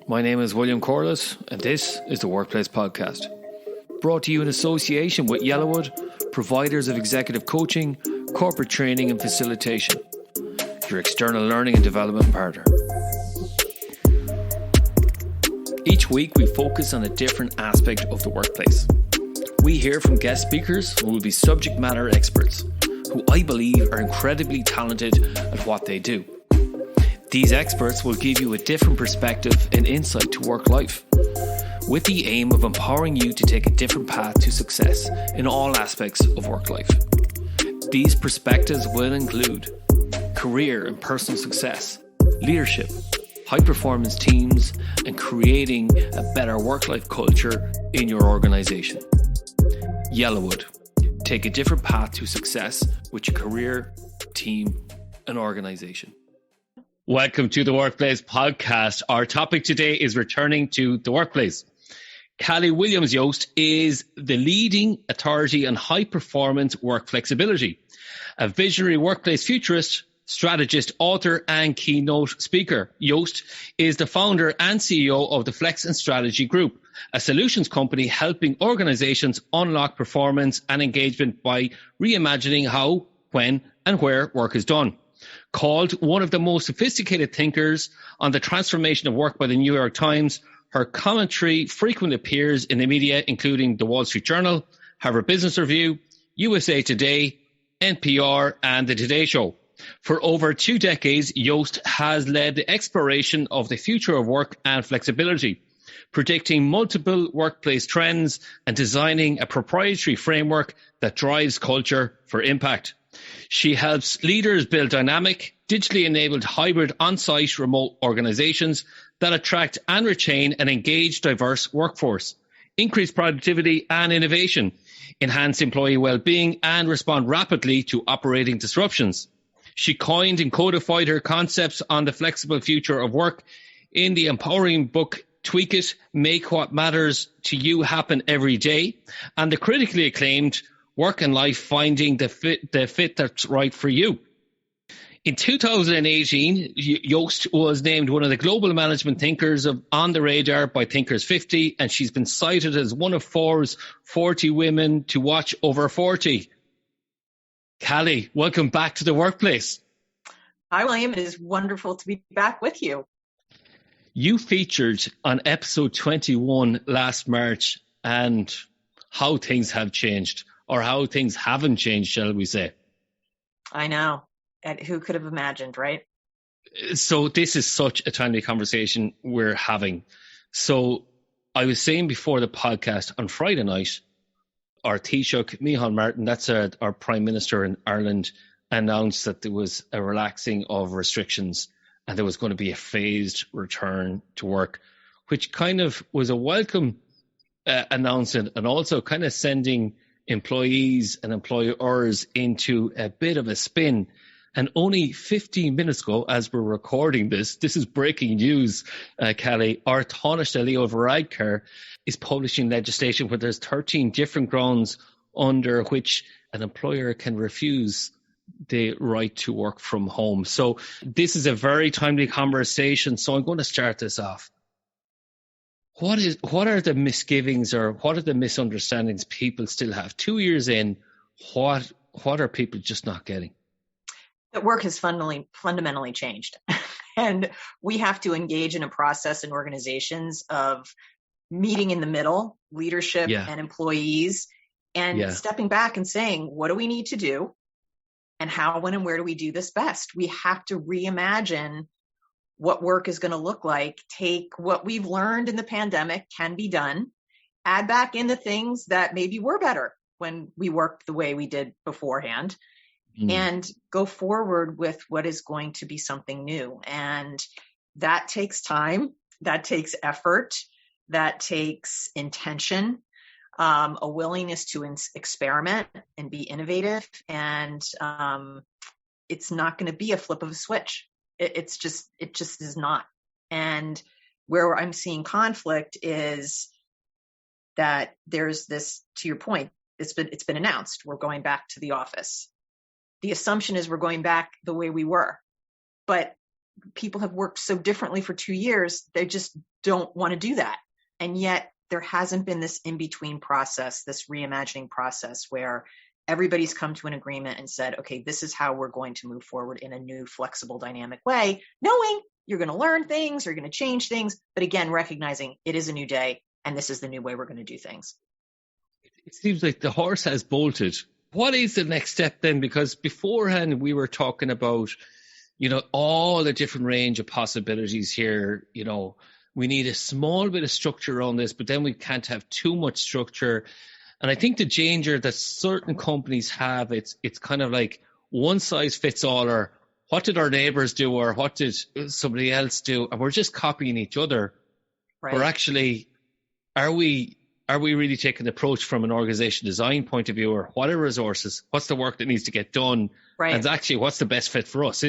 My name is William Corless, and this is the Workplace Podcast. Brought to you in association with Yellowwood, providers of executive coaching, corporate training and facilitation. Your external learning and development partner. Each week we focus on a different aspect of the workplace. We hear from guest speakers who will be subject matter experts, who I believe are incredibly talented at what they do. These experts will give you a different perspective and insight to work life, with the aim of empowering you to take a different path to success in all aspects of work life. These perspectives will include career and personal success, leadership, high-performance teams, and creating a better work-life culture in your organization. Yellowwood. Take a different path to success with your career, team, and organization. Welcome to the Workplace Podcast. Our topic today is returning to the workplace. Cali William Yost is the leading authority on high-performance work flexibility, a visionary workplace futurist, strategist, author, and keynote speaker. Yost is the founder and CEO of the Flex and Strategy Group, a solutions company helping organizations unlock performance and engagement by reimagining how, when, and where work is done. Called one of the most sophisticated thinkers on the transformation of work by the New York Times, her commentary frequently appears in the media, including the Wall Street Journal, Harvard Business Review, USA Today, NPR, and The Today Show. For over 2 decades, Yost has led the exploration of the future of work and flexibility, predicting multiple workplace trends and designing a proprietary framework that drives culture for impact. She helps leaders build dynamic, digitally enabled hybrid on-site remote organizations that attract and retain an engaged, diverse workforce, increase productivity and innovation, enhance employee well-being, and respond rapidly to operating disruptions. She coined and codified her concepts on the flexible future of work in the empowering book Tweak It, Make What Matters to You Happen Every Day, and the critically acclaimed Work and Life, Finding the Fit That's Right for You. In 2018, Yost was named one of the global management thinkers on the radar by Thinkers 50, and she's been cited as one of Forbes 40 women to watch over 40. Cali, welcome back to the workplace. Hi, William. It is wonderful to be back with you. You featured on episode 21 last March, and how things have changed, or how things haven't changed, shall we say. I know. And who could have imagined, right? So this is such a timely conversation we're having. So I was saying before the podcast, on Friday night, our Taoiseach, Micheál Martin, that's our Prime Minister in Ireland, announced that there was a relaxing of restrictions and there was going to be a phased return to work, which kind of was a welcome announcement, and also kind of sending employees and employers into a bit of a spin. And only 15 minutes ago, as we're recording this is breaking news, Cali, our Tánaiste Leo Varadkar is publishing legislation where there's 13 different grounds under which an employer can refuse the right to work from home. So this is a very timely conversation. So I'm going to start this off. What are the misgivings, or what are the misunderstandings people still have? 2 years in, what are people just not getting? That work has fundamentally changed. And we have to engage in a process in organizations of meeting in the middle, leadership and employees, and stepping back and saying, what do we need to do? And how, when, and where do we do this best? We have to reimagine what work is going to look like, take what we've learned in the pandemic can be done, add back in the things that maybe were better when we worked the way we did beforehand, and go forward with what is going to be something new. And that takes time, that takes effort, that takes intention, a willingness to experiment and be innovative. And it's not going to be a flip of a switch. It just is not. And where I'm seeing conflict is that there's this, to your point, it's been announced, we're going back to the office. The assumption is we're going back the way we were. But people have worked so differently for 2 years, they just don't want to do that. And yet there hasn't been this in-between process, this reimagining process where everybody's come to an agreement and said, okay, this is how we're going to move forward in a new, flexible, dynamic way, knowing you're going to learn things, you're going to change things, but again, recognizing it is a new day and this is the new way we're going to do things. It seems like the horse has bolted. What is the next step then? Because beforehand we were talking about, all the different range of possibilities here. We need a small bit of structure on this, but then we can't have too much structure. And I think the danger that certain companies have, it's kind of like one size fits all, or what did our neighbors do, or what did somebody else do? And we're just copying each other. Right. Or actually, are we really taking the approach from an organization design point of view, or what are resources? What's the work that needs to get done? Right. And actually, what's the best fit for us?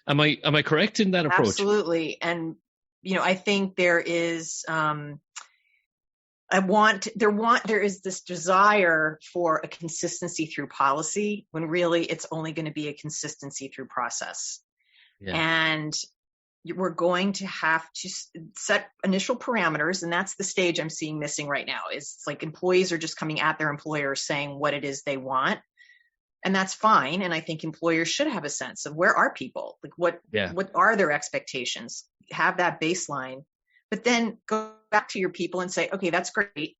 Am I correct in that approach? Absolutely. And, I think there is, there is this desire for a consistency through policy when really it's only going to be a consistency through process. Yeah. And we're going to have to set initial parameters. And that's the stage I'm seeing missing right now. It's like employees are just coming at their employers saying what it is they want. And that's fine. And I think employers should have a sense of where are people, like what are their expectations, have that baseline, but then go back to your people and say, okay, that's great.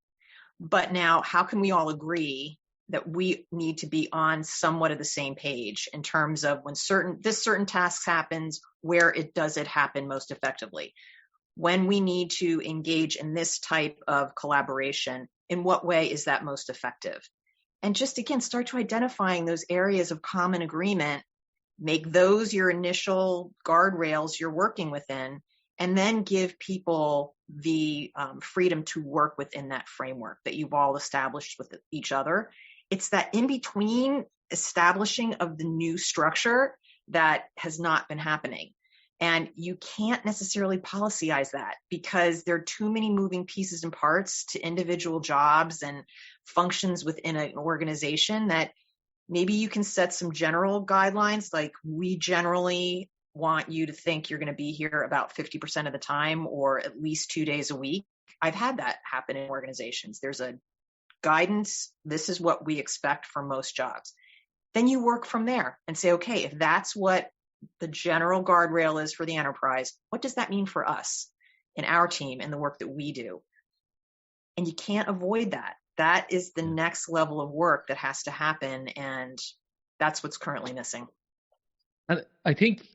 But now how can we all agree that we need to be on somewhat of the same page in terms of when certain tasks happens, where does it happen most effectively? When we need to engage in this type of collaboration, in what way is that most effective? And just, again, start to identifying those areas of common agreement, make those your initial guardrails you're working within, and then give people the freedom to work within that framework that you've all established with each other. It's that in-between establishing of the new structure that has not been happening. And you can't necessarily policyize that because there are too many moving pieces and parts to individual jobs and functions within an organization that maybe you can set some general guidelines, like we generally want you to think you're going to be here about 50% of the time or at least 2 days a week. I've had that happen in organizations. There's a guidance. This is what we expect for most jobs. Then you work from there and say, okay, if that's what the general guardrail is for the enterprise, what does that mean for us in our team and the work that we do? And you can't avoid that. That is the next level of work that has to happen. And that's what's currently missing. And I think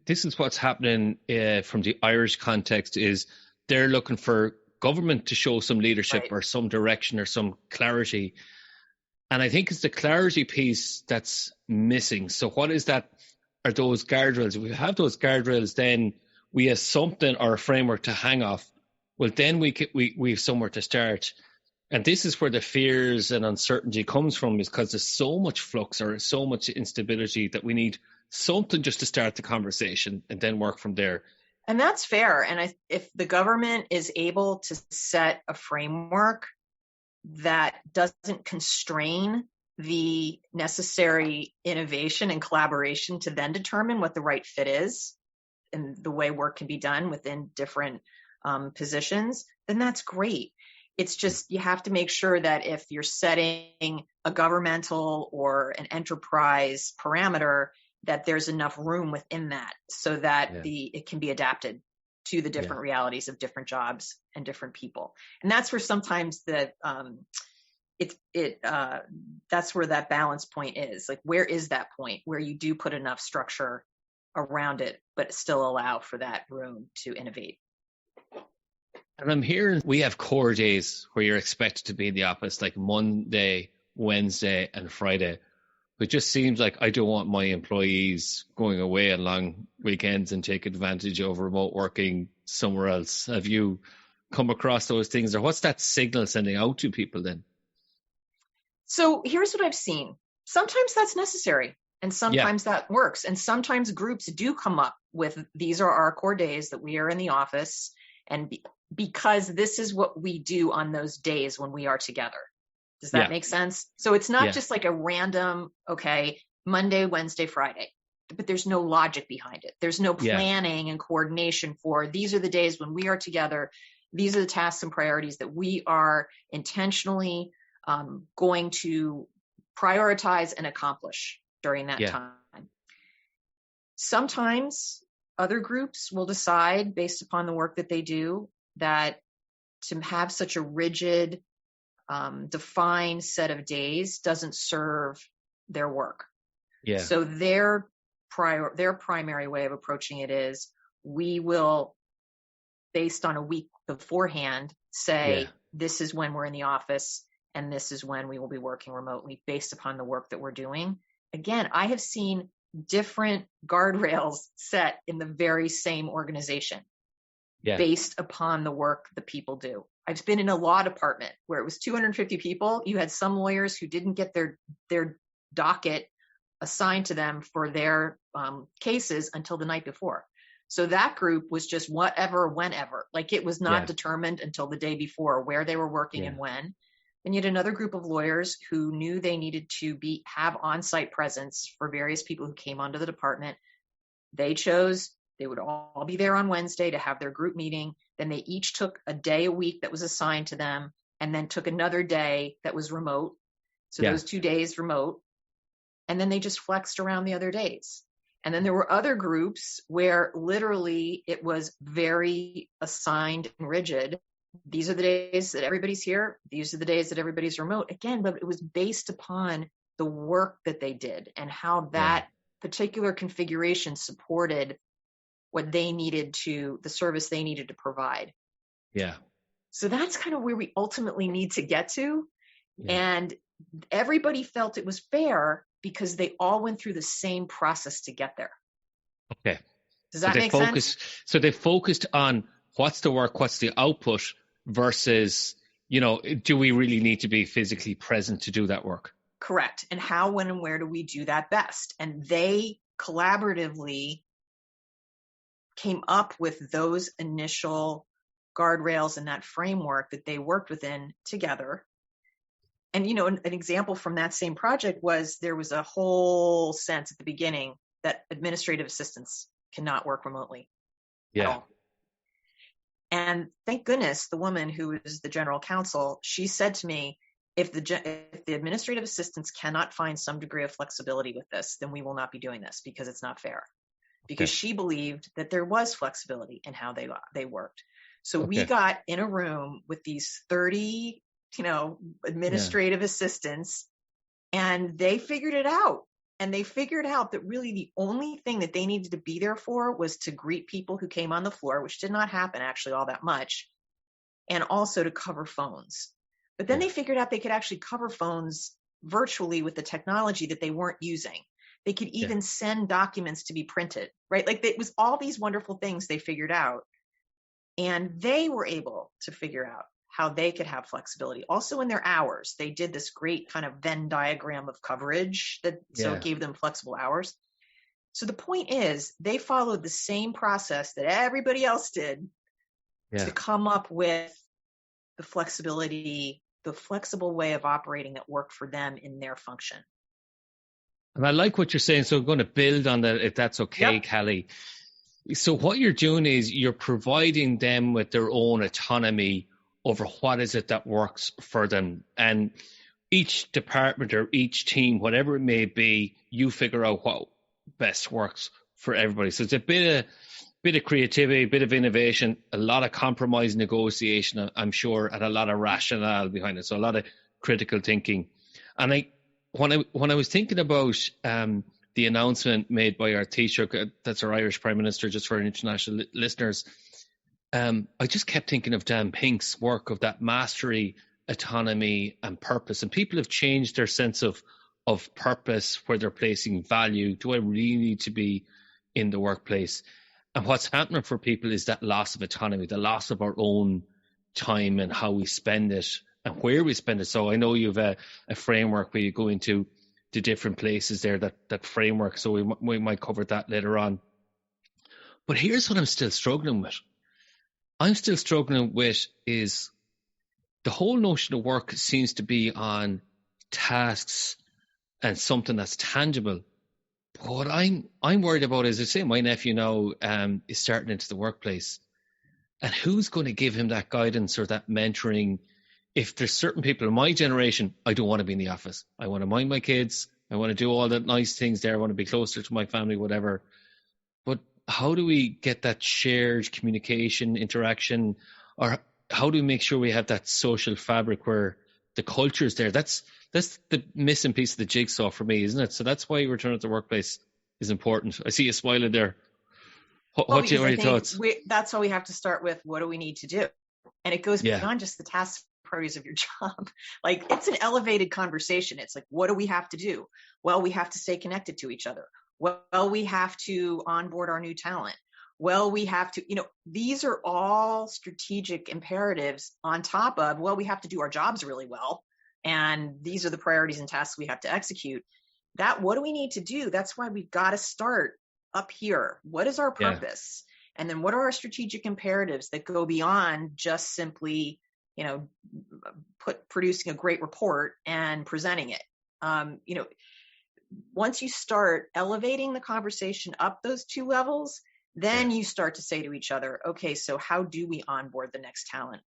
this is what's happening from the Irish context is they're looking for government to show some leadership or some direction or some clarity. And I think it's the clarity piece that's missing. So what is that? Are those guardrails? If we have those guardrails, then we have something or a framework to hang off. Well, then we have somewhere to start. And this is where the fears and uncertainty comes from, is because there's so much flux or so much instability that we need something just to start the conversation and then work from there. And that's fair. And if the government is able to set a framework that doesn't constrain the necessary innovation and collaboration to then determine what the right fit is and the way work can be done within different positions, then that's great. It's just you have to make sure that if you're setting a governmental or an enterprise parameter, that there's enough room within that so that it can be adapted to the different realities of different jobs and different people. And that's where sometimes that's where that balance point is. Like, where is that point where you do put enough structure around it, but still allow for that room to innovate? And I'm hearing we have core days where you're expected to be in the office, like Monday, Wednesday, and Friday. It just seems like I don't want my employees going away on long weekends and take advantage of remote working somewhere else. Have you come across those things, or what's that signal sending out to people then? So here's what I've seen. Sometimes that's necessary and sometimes that works. And sometimes groups do come up with, these are our core days that we are in the office. And because this is what we do on those days when we are together. Does that make sense? So it's not just like a random, okay, Monday, Wednesday, Friday. but there's no logic behind it. There's no planning and coordination for, these are the days when we are together. These are the tasks and priorities that we are intentionally going to prioritize and accomplish during that time. Sometimes other groups will decide, based upon the work that they do, that to have such a rigid, defined set of days doesn't serve their work. So their primary way of approaching it is, we will, based on a week beforehand, say, this is when we're in the office and this is when we will be working remotely based upon the work that we're doing. Again, I have seen different guardrails set in the very same organization based upon the work the people do. I've been in a law department where it was 250 people. You had some lawyers who didn't get their docket assigned to them for their cases until the night before. So that group was just whatever, whenever. Like, it was not determined until the day before where they were working and when. And yet another group of lawyers who knew they needed to have on-site presence for various people who came onto the department. They chose they would all be there on Wednesday to have their group meeting. Then they each took a day a week that was assigned to them, and then took another day that was remote. So those 2 days remote. And then they just flexed around the other days. And then there were other groups where literally it was very assigned and rigid. These are the days that everybody's here. These are the days that everybody's remote. Again, but it was based upon the work that they did and how that particular configuration supported what they needed the service they needed to provide. So that's kind of where we ultimately need to get to. And everybody felt it was fair because they all went through the same process to get there. Does that make sense? So they focused on what's the work, what's the output, versus, do we really need to be physically present to do that work? Correct. And how, when, and where do we do that best? And they collaboratively came up with those initial guardrails and that framework that they worked within together. And, an example from that same project was there was a whole sense at the beginning that administrative assistants cannot work remotely at all. And thank goodness the woman who is the general counsel, she said to me, if the administrative assistants cannot find some degree of flexibility with this, then we will not be doing this because it's not fair. Because she believed that there was flexibility in how they worked. So we got in a room with these 30, administrative assistants, and they figured it out. And they figured out that really the only thing that they needed to be there for was to greet people who came on the floor, which did not happen actually all that much, and also to cover phones. But then they figured out they could actually cover phones virtually with the technology that they weren't using. They could even send documents to be printed, right? Like, it was all these wonderful things they figured out. And they were able to figure out how they could have flexibility. Also in their hours, they did this great kind of Venn diagram of coverage so it gave them flexible hours. So the point is, they followed the same process that everybody else did to come up with the flexibility, the flexible way of operating that worked for them in their function. And I like what you're saying. So I'm going to build on that, if that's okay, Cali. So what you're doing is you're providing them with their own autonomy over what is it that works for them. And each department or each team, whatever it may be, you figure out what best works for everybody. So it's a bit of creativity, a bit of innovation, a lot of compromise, negotiation, I'm sure, and a lot of rationale behind it. So a lot of critical thinking. And when I was thinking about the announcement made by our Taoiseach, that's our Irish Prime Minister, just for our international listeners, I just kept thinking of Dan Pink's work of that mastery, autonomy, and purpose. And people have changed their sense of purpose, where they're placing value. Do I really need to be in the workplace? And what's happening for people is that loss of autonomy, the loss of our own time and how we spend it and where we spend it. So I know you have a framework where you go into the different places there, that framework. So we might cover that later on. But here's what I'm still struggling with. I'm still struggling with is the whole notion of work seems to be on tasks and something that's tangible. What I'm worried about is, I say my nephew now is starting into the workplace, and who's going to give him that guidance or that mentoring? If there's certain people in my generation, I don't want to be in the office. I want to mind my kids. I want to do all the nice things there. I want to be closer to my family, whatever. But how do we get that shared communication, interaction, or how do we make sure we have that social fabric where the culture is there? That's the missing piece of the jigsaw for me, isn't it? So that's why return to the workplace is important. I see you smiling there. What are your thoughts? That's why we have to start with, what do we need to do? And it goes beyond just the tasks, priorities of your job. Like, it's an elevated conversation. It's like, what do we have to do? Well, we have to stay connected to each other. Well, we have to onboard our new talent. Well, we have to, these are all strategic imperatives on top of, well, we have to do our jobs really well. And these are the priorities and tasks we have to execute. What do we need to do? That's why we've got to start up here. What is our purpose? And then what are our strategic imperatives that go beyond just simply, producing a great report and presenting it? Once you start elevating the conversation up those two levels, then you start to say to each other, okay, so how do we onboard the next talent?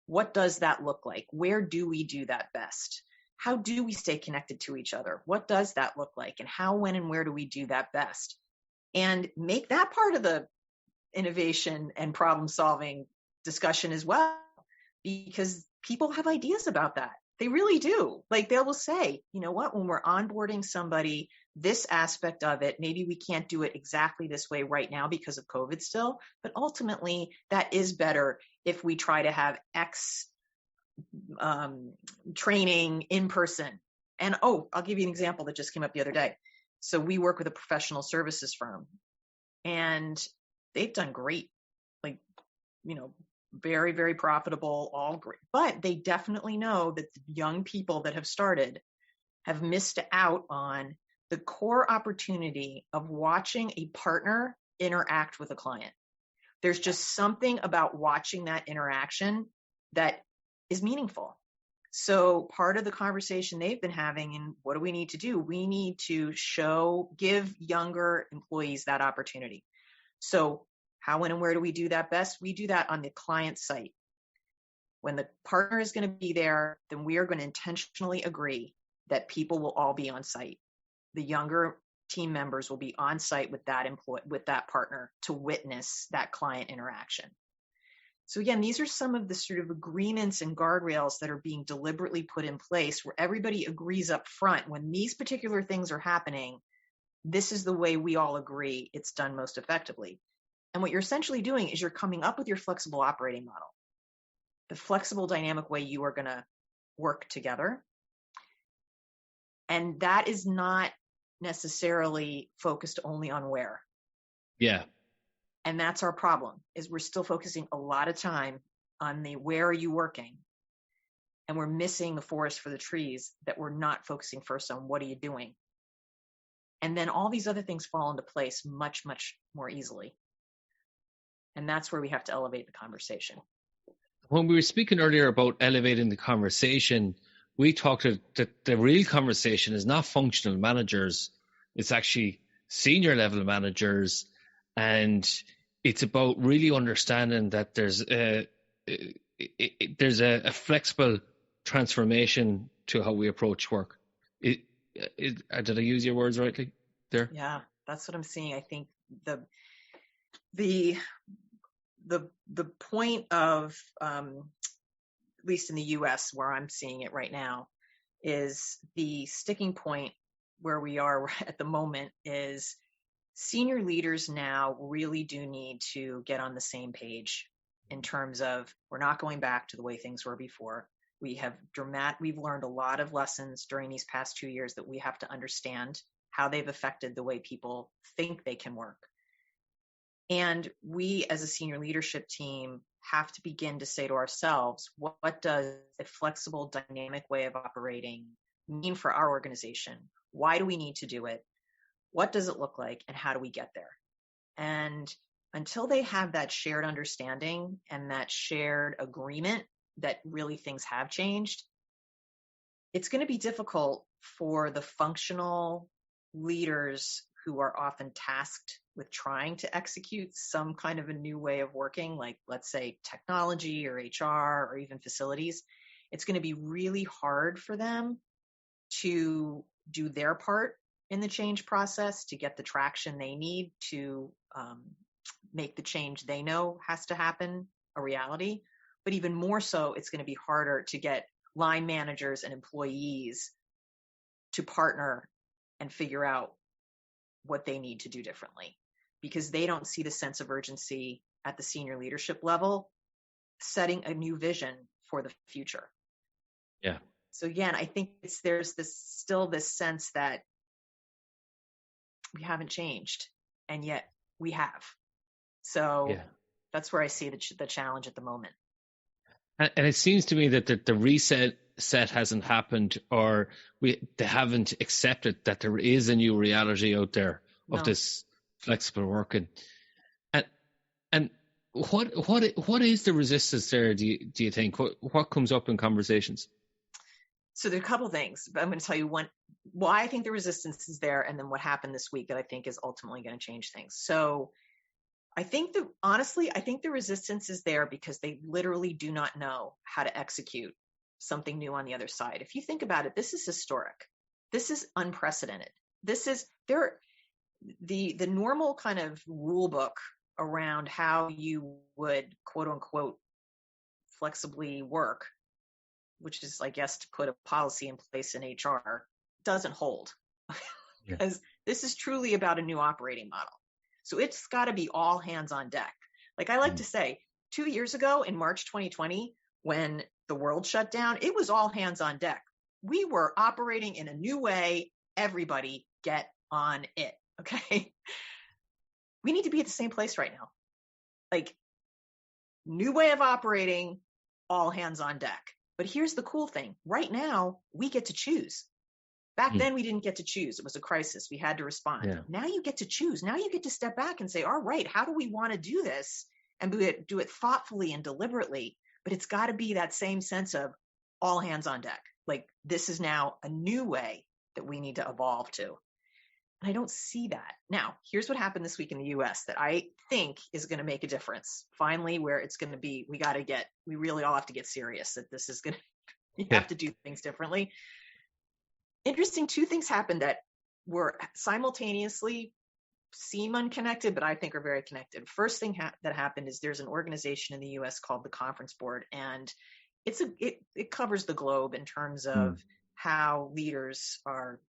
What does that look like? Where do we do that best? How do we stay connected to each other? What does that look like? And how, when, and where do we do that best? And make that part of the innovation and problem solving discussion as well, because people have ideas about that. They really do. Like, they will say, you know what, when we're onboarding somebody, this aspect of it, maybe we can't do it exactly this way right now because of COVID still, but ultimately that is better if we try to have X training in person. And I'll give you an example that just came up the other day. So we work with a professional services firm, and they've done great, like, very, very profitable, all great. But they definitely know that the young people that have started have missed out on the core opportunity of watching a partner interact with a client. There's just something about watching that interaction that is meaningful. So part of the conversation they've been having, and what do we need to do? We need to give younger employees that opportunity. So how, when, and where do we do that best? We do that on the client site. When the partner is going to be there, then we are going to intentionally agree that people will all be on site. The younger team members will be on site with that partner to witness that client interaction. So again, these are some of the sort of agreements and guardrails that are being deliberately put in place, where everybody agrees up front, when these particular things are happening, this is the way we all agree it's done most effectively. And what you're essentially doing is you're coming up with your flexible operating model, the flexible dynamic way you are going to work together. And that is not necessarily focused only on where. Yeah. And that's our problem, is we're still focusing a lot of time on the where are you working? And we're missing the forest for the trees, that we're not focusing first on what are you doing? And then all these other things fall into place much, much more easily. And that's where we have to elevate the conversation. When we were speaking earlier about elevating the conversation, we talked that the real conversation is not functional managers. It's actually senior level managers. And it's about really understanding that there's a flexible transformation to how we approach work. Did I use your words rightly there? Yeah, that's what I'm seeing. I think the point of, at least in the US, where I'm seeing it right now, is the sticking point where we are at the moment is senior leaders now really do need to get on the same page in terms of, we're not going back to the way things were before. We've learned a lot of lessons during these past 2 years that we have to understand how they've affected the way people think they can work. And we, as a senior leadership team, have to begin to say to ourselves, what does a flexible, dynamic way of operating mean for our organization? Why do we need to do it? What does it look like, and how do we get there? And until they have that shared understanding and that shared agreement that really things have changed, it's going to be difficult for the functional leaders who are often tasked with trying to execute some kind of a new way of working, like let's say technology or HR or even facilities, it's going to be really hard for them to do their part in the change process, to get the traction they need to make the change they know has to happen a reality. But even more so, it's going to be harder to get line managers and employees to partner and figure out what they need to do differently, because they don't see the sense of urgency at the senior leadership level, setting a new vision for the future. Yeah. So again, I think there's still this sense that we haven't changed, and yet we have. So that's where I see the challenge at the moment. And it seems to me that the reset hasn't happened, or they haven't accepted that there is a new reality out there of this flexible working. And what is the resistance there? Do you think what comes up in conversations? So there are a couple of things, but I'm going to tell you why I think the resistance is there, and then what happened this week that I think is ultimately going to change things. So I think the resistance is there because they literally do not know how to execute something new on the other side. If you think about it, this is historic. This is unprecedented. The normal kind of rule book around how you would quote unquote flexibly work, which is, I guess, to put a policy in place in HR, doesn't hold because this is truly about a new operating model. So it's got to be all hands on deck. Like I like to say, 2 years ago in March 2020, when the world shut down, it was all hands on deck. We were operating in a new way. Everybody get on it. Okay. We need to be at the same place right now. Like, new way of operating, all hands on deck. But here's the cool thing. Right now, we get to choose. Back then, we didn't get to choose. It was a crisis. We had to respond. Yeah. Now you get to choose. Now you get to step back and say, all right, how do we want to do this? And do it thoughtfully and deliberately. But it's got to be that same sense of all hands on deck. Like, this is now a new way that we need to evolve to. And I don't see that. Now, here's what happened this week in the US that I think is going to make a difference. Finally, where it's going to be, we really all have to get serious that this is going to, you have to do things differently. Interesting, two things happened that were simultaneously seem unconnected, but I think are very connected. First thing that happened is there's an organization in the U.S. called the Conference Board, and it covers the globe in terms of how leaders are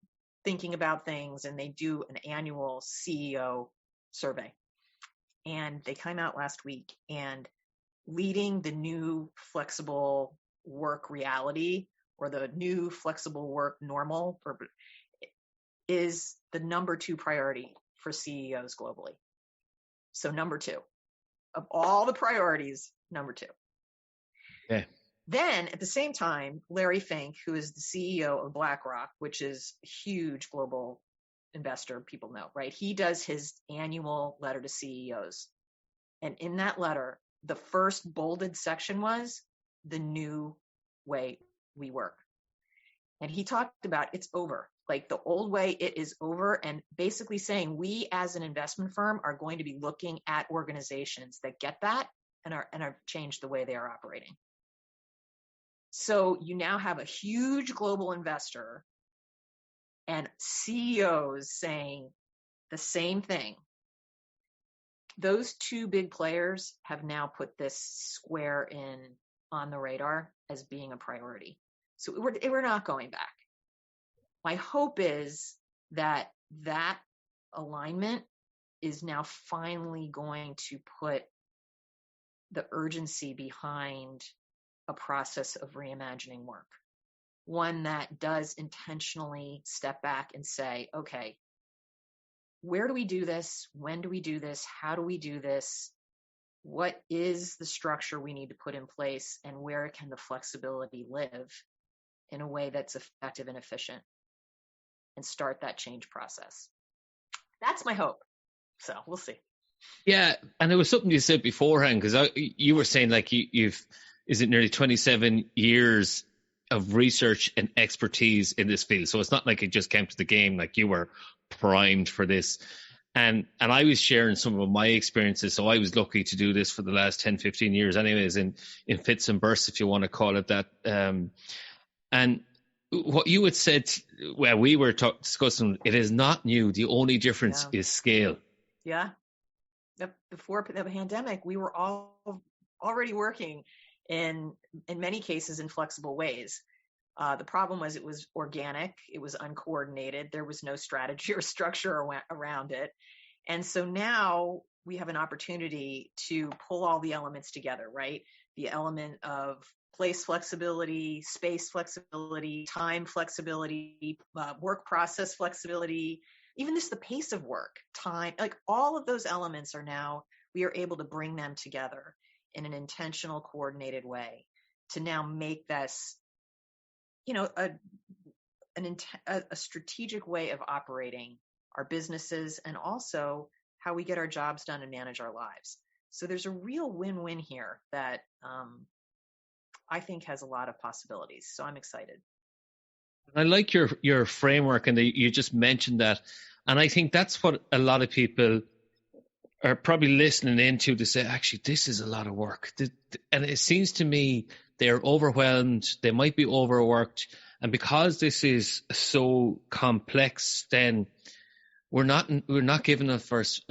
thinking about things, and they do an annual CEO survey. And they came out last week, and leading the new flexible work reality, or the new flexible work normal, is the number 2 priority for CEOs globally. So number 2 of all the priorities, number 2. Okay. Then at the same time, Larry Fink, who is the CEO of BlackRock, which is a huge global investor, people know, right? He does his annual letter to CEOs. And in that letter, the first bolded section was the new way we work. And he talked about it's over. Like, the old way, it is over. And basically saying we as an investment firm are going to be looking at organizations that get that and are changed the way they are operating. So you now have a huge global investor and CEOs saying the same thing. Those 2 big players have now put this square on the radar as being a priority. So we're not going back. My hope is that alignment is now finally going to put the urgency behind a process of reimagining work. One that does intentionally step back and say, okay, where do we do this? When do we do this? How do we do this? What is the structure we need to put in place, and where can the flexibility live in a way that's effective and efficient, and start that change process? That's my hope. So we'll see. Yeah. And there was something you said beforehand, because you were saying, like, you've is it nearly 27 years of research and expertise in this field. So it's not like it just came to the game, like you were primed for this. And I was sharing some of my experiences. So I was lucky to do this for the last 10, 15 years anyways, in fits and bursts, if you want to call it that. And what you had said, well, we were discussing, it is not new. The only difference is scale. Yeah. Before the pandemic, we were all already working in many cases in flexible ways. The problem was it was organic, it was uncoordinated, there was no strategy or structure around it. And so now we have an opportunity to pull all the elements together, right? The element of place flexibility, space flexibility, time flexibility, work process flexibility, even just the pace of work, time, like all of those elements are now, we are able to bring them together in an intentional, coordinated way to now make this, a strategic way of operating our businesses and also how we get our jobs done and manage our lives. So there's a real win-win here that I think has a lot of possibilities. So I'm excited. I like your framework, and you just mentioned that. And I think that's what a lot of people are probably listening into, to say, actually, this is a lot of work. And it seems to me they're overwhelmed. They might be overworked. And because this is so complex, then we're not giving ourselves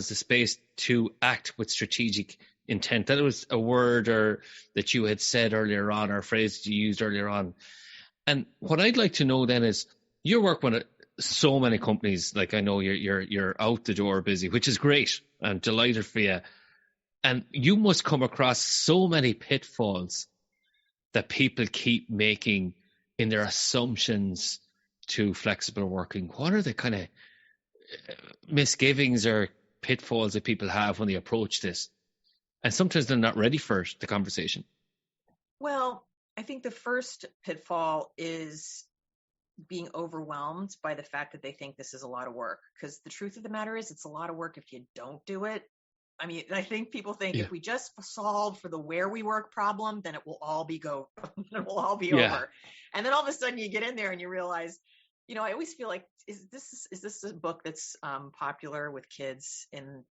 the space to act with strategic intent. That was a word that you had said earlier on, or a phrase that you used earlier on. And what I'd like to know then is, you work with so many companies. Like, I know you're out the door busy, which is great. I'm delighted for you. And you must come across so many pitfalls that people keep making in their assumptions to flexible working. What are the kind of misgivings or pitfalls that people have when they approach this? And sometimes they're not ready for the conversation. Well, I think the first pitfall is being overwhelmed by the fact that they think this is a lot of work. Because the truth of the matter is, it's a lot of work if you don't do it. I mean, I think people think if we just solve for the where we work problem, then it will all be over. And then all of a sudden you get in there and you realize, I always feel like, is this a book that's popular with kids in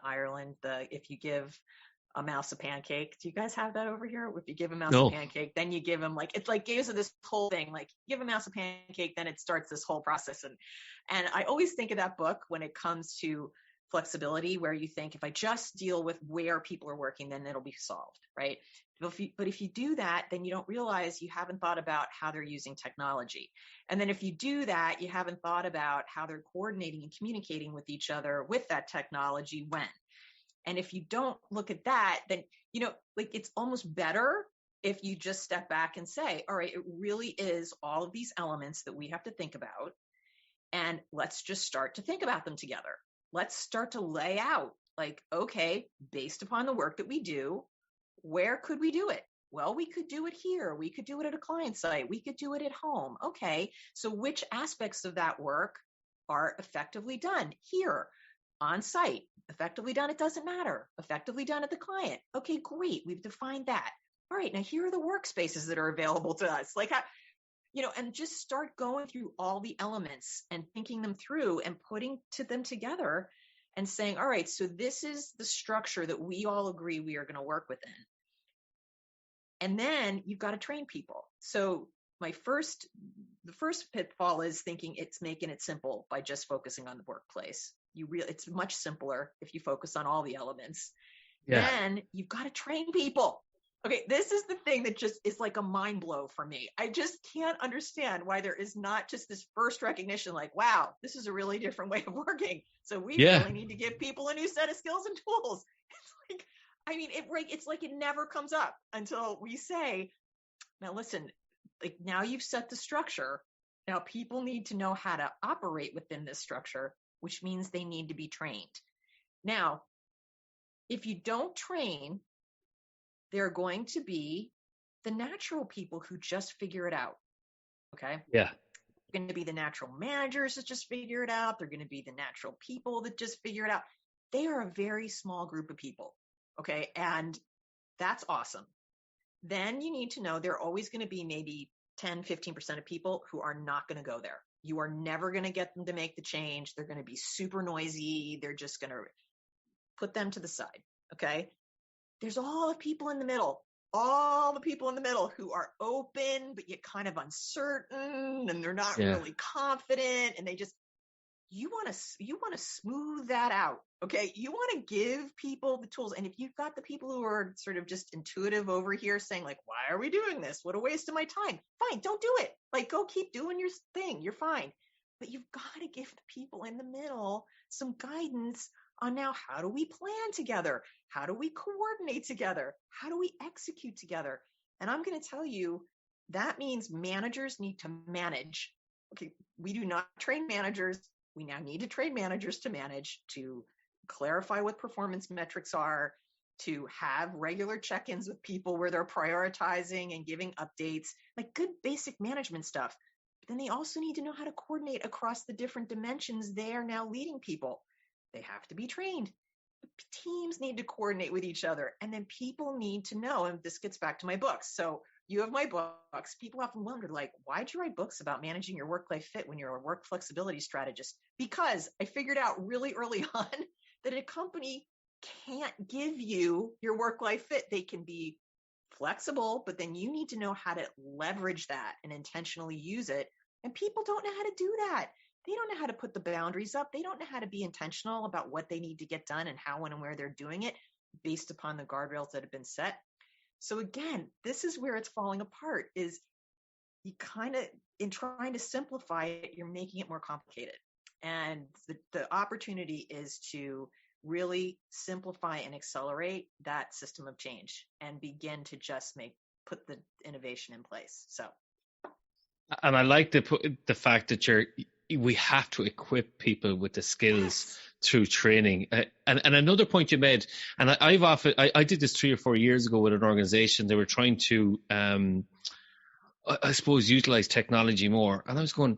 Ireland? If you give a mouse a pancake. Do you guys have that over here? If you give a mouse a pancake, then you give them gives this whole thing, like give a mouse a pancake, then it starts this whole process. And I always think of that book when it comes to flexibility, where you think, if I just deal with where people are working, then it'll be solved, right? But if you do that, then you don't realize you haven't thought about how they're using technology. And then if you do that, you haven't thought about how they're coordinating and communicating with each other with that technology when. And if you don't look at that, then, it's almost better if you just step back and say, all right, it really is all of these elements that we have to think about. And let's just start to think about them together. Let's start to lay out, okay, based upon the work that we do, where could we do it? Well, we could do it here. We could do it at a client site. We could do it at home. Okay, so which aspects of that work are effectively done here? On site, effectively done, it doesn't matter. Effectively done at the client. Okay, great. We've defined that. All right, now here are the workspaces that are available to us. And just start going through all the elements and thinking them through and putting them together and saying, all right, so this is the structure that we all agree we are going to work within. And then you've got to train people. So the first pitfall is thinking it's making it simple by just focusing on the workplace. It's much simpler if you focus on all the elements. Yeah. Then you've got to train people. Okay, this is the thing that just is like a mind blow for me. I just can't understand why there is not just this first recognition, like, wow, this is a really different way of working. So we really need to give people a new set of skills and tools. It's like it never comes up until we say, now listen, now you've set the structure. Now people need to know how to operate within this structure, which means they need to be trained. Now, if you don't train, there are going to be the natural people who just figure it out. Okay? Yeah. They're going to be the natural managers that just figure it out. They're going to be the natural people that just figure it out. They are a very small group of people. Okay? And that's awesome. then you need to know there are always going to be maybe 10, 15% of people who are not going to go there. You are never going to get them to make the change. They're going to be super noisy. They're just going to put them to the side. Okay. There's all the people in the middle, who are open, but yet kind of uncertain, and they're not really confident. And you want to smooth that out. Okay. You want to give people the tools. And if you've got the people who are sort of just intuitive over here saying like, why are we doing this? What a waste of my time. Fine. Don't do it. Like, go keep doing your thing. You're fine. But you've got to give the people in the middle some guidance on now, how do we plan together? How do we coordinate together? How do we execute together? And I'm going to tell you, that means managers need to manage. Okay. We do not train managers. We now need to train managers to manage, to clarify what performance metrics are, to have regular check-ins with people where they're prioritizing and giving updates, like good basic management stuff. But then they also need to know how to coordinate across the different dimensions they are now leading people. They have to be trained. Teams need to coordinate with each other. And then people need to know, and this gets back to my books. So you have my books. People often wonder, like, why'd you write books about managing your work-life fit when you're a work flexibility strategist? Because I figured out really early on that a company can't give you your work-life fit. They can be flexible, but then you need to know how to leverage that and intentionally use it. And people don't know how to do that. They don't know how to put the boundaries up. They don't know how to be intentional about what they need to get done and how, when, and where they're doing it based upon the guardrails that have been set. So again, this is where it's falling apart, is you kind of, in trying to simplify it, you're making it more complicated. And the opportunity is to really simplify and accelerate that system of change and begin to just put the innovation in place. So. And I like the fact that we have to equip people with the skills through training. And another point you made, and I did this 3 or 4 years ago with an organization. They were trying to, I suppose, utilize technology more. And I was going,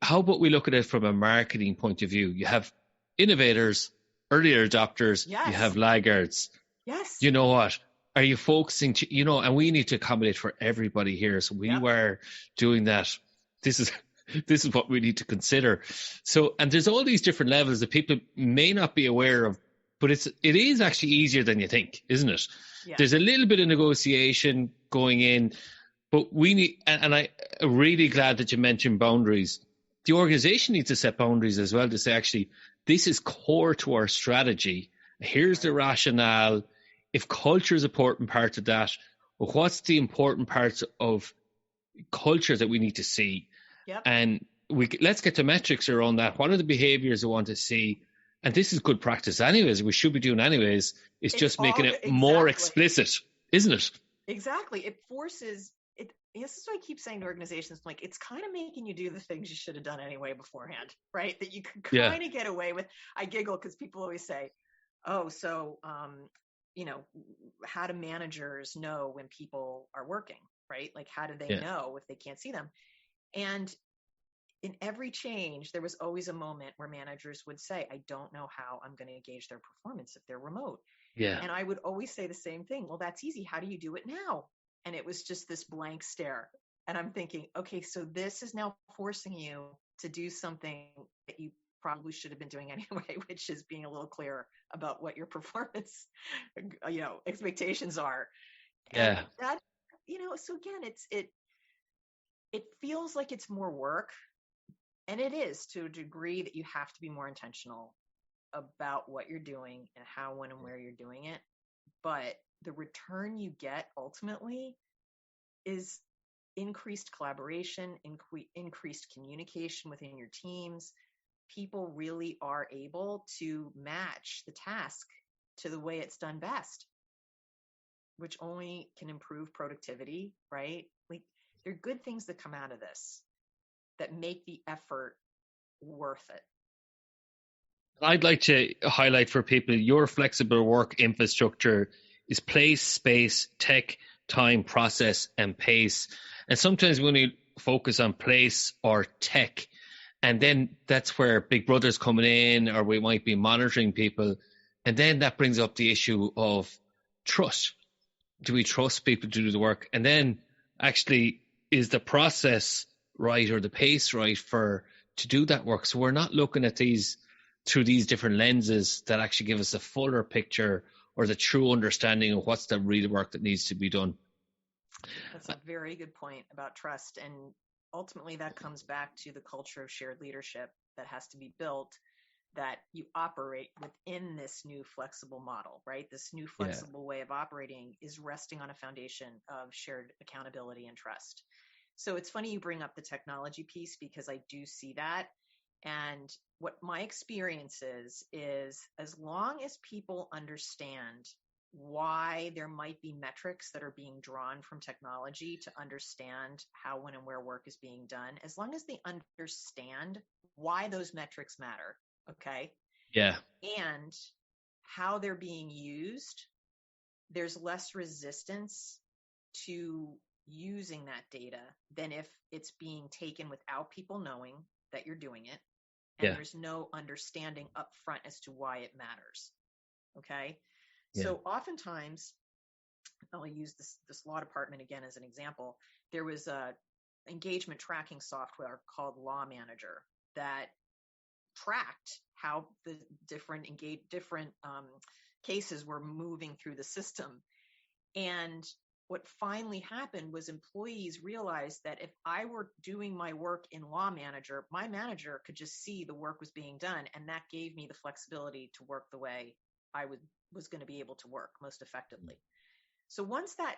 how about we look at it from a marketing point of view? You have innovators, earlier adopters, you have laggards. Yes. You know what? Are you focusing and we need to accommodate for everybody here. So we were doing that. This is what we need to consider. So, and there's all these different levels that people may not be aware of, but it is actually easier than you think, isn't it? Yeah. There's a little bit of negotiation going in, but we need, and I'm really glad that you mentioned boundaries. The organization needs to set boundaries as well, to say, actually, this is core to our strategy. Here's the rationale. If culture is an important part of that, well, what's the important parts of culture that we need to see? Yep. And let's get the metrics around that. What are the behaviors we want to see? And this is good practice anyways. We should be doing anyways. It's just making it more explicit, isn't it? Exactly. It forces it. This is what I keep saying to organizations, like, it's kind of making you do the things you should have done anyway beforehand, right? That you can kind of get away with. I giggle because people always say, oh, so, how do managers know when people are working, right? Like, how do they know if they can't see them? And in every change, there was always a moment where managers would say, I don't know how I'm going to gauge their performance if they're remote. Yeah. And I would always say the same thing. Well, that's easy. How do you do it now? And it was just this blank stare. And I'm thinking, okay, so this is now forcing you to do something that you probably should have been doing anyway, which is being a little clearer about what your performance, expectations are. Yeah. And that, so again, it feels like it's more work, and it is, to a degree, that you have to be more intentional about what you're doing and how, when, and where you're doing it. But the return you get ultimately is increased collaboration, increased communication within your teams. People really are able to match the task to the way it's done best, which only can improve productivity, right? Like, there are good things that come out of this that make the effort worth it. I'd like to highlight for people, your flexible work infrastructure is place, space, tech, time, process, and pace. And sometimes when you focus on place or tech, and then that's where Big Brother's coming in, or we might be monitoring people. And then that brings up the issue of trust. do we trust people to do the work? And then actually, is the process right or the pace right to do that work? So we're not looking at these through these different lenses that actually give us a fuller picture or the true understanding of what's the real work that needs to be done. That's a very good point about trust. And ultimately that comes back to the culture of shared leadership that has to be built, that you operate within this new flexible model, right? This new flexible way of operating is resting on a foundation of shared accountability and trust. So it's funny you bring up the technology piece, because I do see that. And what my experience is as long as people understand why there might be metrics that are being drawn from technology to understand how, when, and where work is being done, as long as they understand why those metrics matter, okay? Yeah. And how they're being used, there's less resistance to using that data than if it's being taken without people knowing that you're doing it. And there's no understanding up front as to why it matters. Okay. Yeah. So oftentimes, I'll use this law department again as an example. There was a engagement tracking software called Law Manager that tracked how the different cases were moving through the system. And what finally happened was employees realized that if I were doing my work in Law Manager, my manager could just see the work was being done. And that gave me the flexibility to work the way I was going to be able to work most effectively. So once that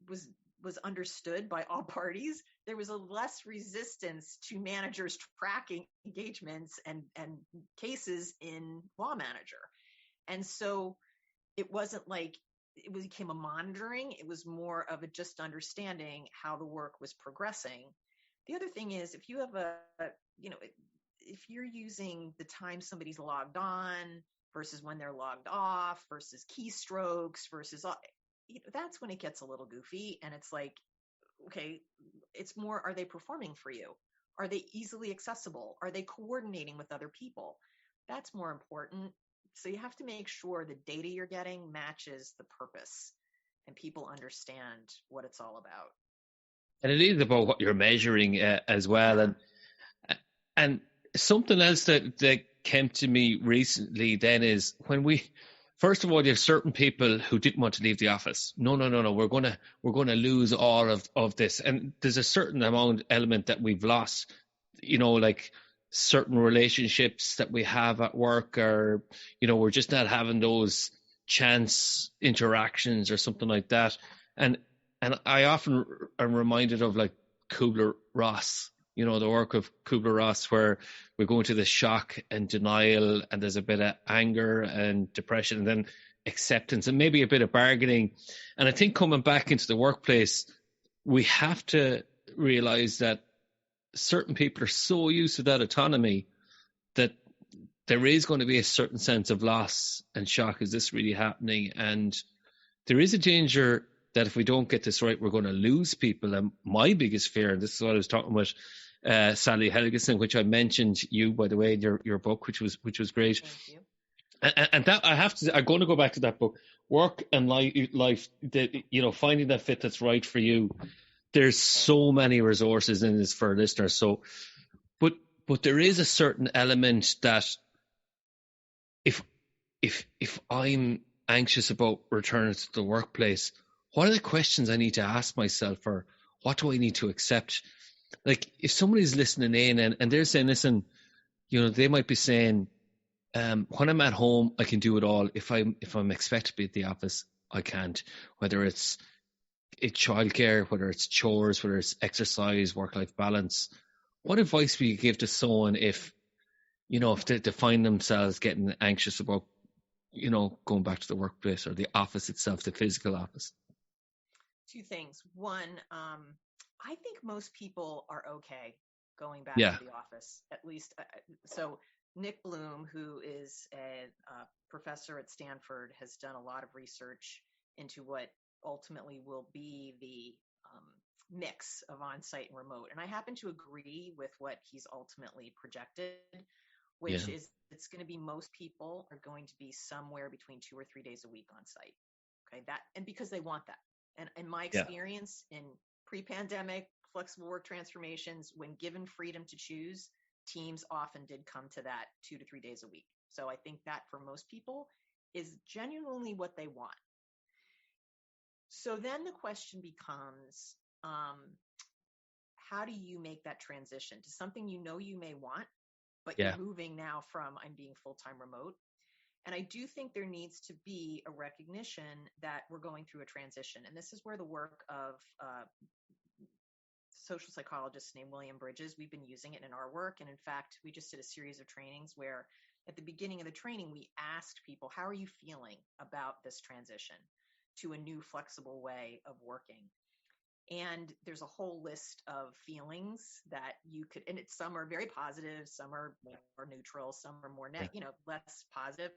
was understood by all parties, there was a less resistance to managers tracking engagements and cases in Law Manager. And so it wasn't like it became a monitoring. It was more of a just understanding how the work was progressing. The other thing is, if you have if you're using the time somebody's logged on versus when they're logged off versus keystrokes versus, that's when it gets a little goofy. And it's like, okay, it's more, are they performing for you? Are they easily accessible? Are they coordinating with other people? That's more important. So you have to make sure the data you're getting matches the purpose and people understand what it's all about. And it is about what you're measuring as well. And something else that came to me recently then is when first of all, you have certain people who didn't want to leave the office. No, we're gonna lose all of this. And there's a certain element that we've lost, like certain relationships that we have at work, or we're just not having those chance interactions or something like that. And I often am reminded of like Kubler-Ross, the work of Kubler-Ross, where we go into the shock and denial, and there's a bit of anger and depression, and then acceptance, and maybe a bit of bargaining. And I think coming back into the workplace, we have to realize that certain people are so used to that autonomy that there is going to be a certain sense of loss and shock. Is this really happening? And there is a danger that if we don't get this right, we're going to lose people. And my biggest fear, and this is what I was talking about, Sally Helgeson, which I mentioned you, by the way, in your book, which was great. Thank you. And that I'm going to go back to that book, Work and Life, finding that fit that's right for you. There's so many resources in this for listeners. So, but there is a certain element that if I'm anxious about returning to the workplace, what are the questions I need to ask myself, or what do I need to accept? Like if somebody's listening in and they're saying, listen, they might be saying, when I'm at home, I can do it all. If I'm expected to be at the office, I can't. Whether it's childcare, whether it's chores, whether it's exercise, work-life balance. What advice would you give to someone if they find themselves getting anxious about, going back to the workplace or the office itself, the physical office? Two things. One, I think most people are okay going back to the office, at least. So Nick Bloom, who is a professor at Stanford, has done a lot of research into what ultimately will be the mix of on-site and remote. And I happen to agree with what he's ultimately projected, which is it's going to be most people are going to be somewhere between 2 or 3 days a week on site. Okay, and because they want that. And in my experience in pre-pandemic flexible work transformations, when given freedom to choose, teams often did come to that 2 to 3 days a week. So I think that for most people is genuinely what they want. So then the question becomes, how do you make that transition to something you know you may want, but you're moving now from I'm being full-time remote? And I do think there needs to be a recognition that we're going through a transition. And this is where the work of social psychologist named William Bridges, we've been using it in our work. And in fact, we just did a series of trainings where at the beginning of the training, we asked people, how are you feeling about this transition to a new flexible way of working? And there's a whole list of feelings that you could, and some are very positive, some are more neutral, some are more less positive.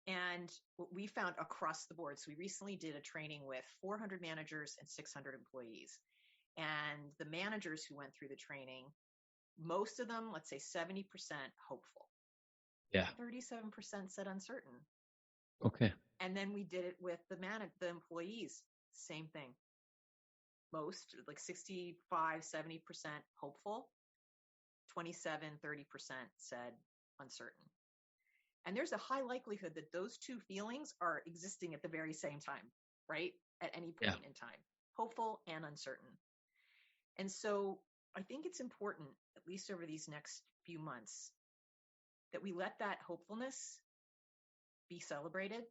And what we found across the board, so we recently did a training with 400 managers and 600 employees. And the managers who went through the training, most of them, let's say 70% hopeful. 37% said uncertain. Okay. And then we did it with the employees, same thing. Most, like 65, 70% hopeful, 27, 30% said uncertain. And there's a high likelihood that those two feelings are existing at the very same time, right? At any point in time, hopeful and uncertain. And so I think it's important, at least over these next few months, that we let that hopefulness be celebrated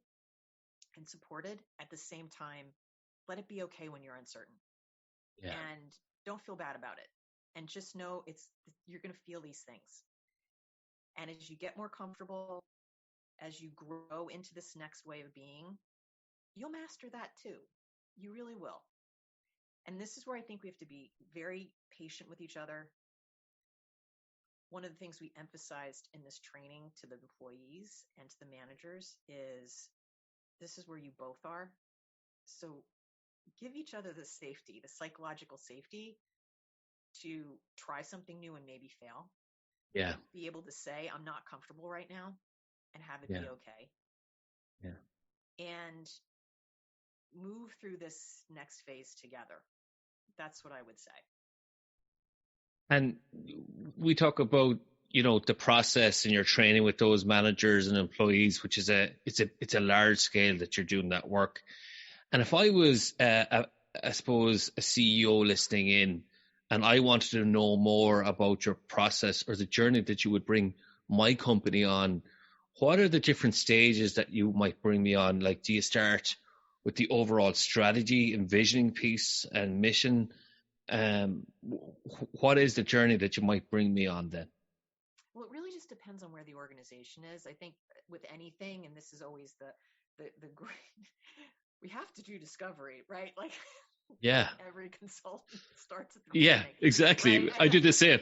and supported. At the same time, let it be okay when you're uncertain. And don't feel bad about it. And just know you're going to feel these things. And as you get more comfortable, as you grow into this next way of being, you'll master that too. You really will. And this is where I think we have to be very patient with each other. One of the things we emphasized in this training to the employees and to the managers is this is where you both are. So give each other the safety, the psychological safety to try something new and maybe fail. Yeah. Be able to say, I'm not comfortable right now, and have it be okay. Yeah. And move through this next phase together. That's what I would say. And we talk about, the process in your training with those managers and employees, which is it's a large scale that you're doing that work. And if I was, I suppose, a CEO listening in, and I wanted to know more about your process or the journey that you would bring my company on, what are the different stages that you might bring me on? Like, do you start with the overall strategy, envisioning piece and mission? What is the journey that you might bring me on then? Well, it really just depends on where the organization is. I think with anything, and this is always the great, we have to do discovery, right? Like, every consultant starts at the beginning. Yeah, exactly. Right? I do the same.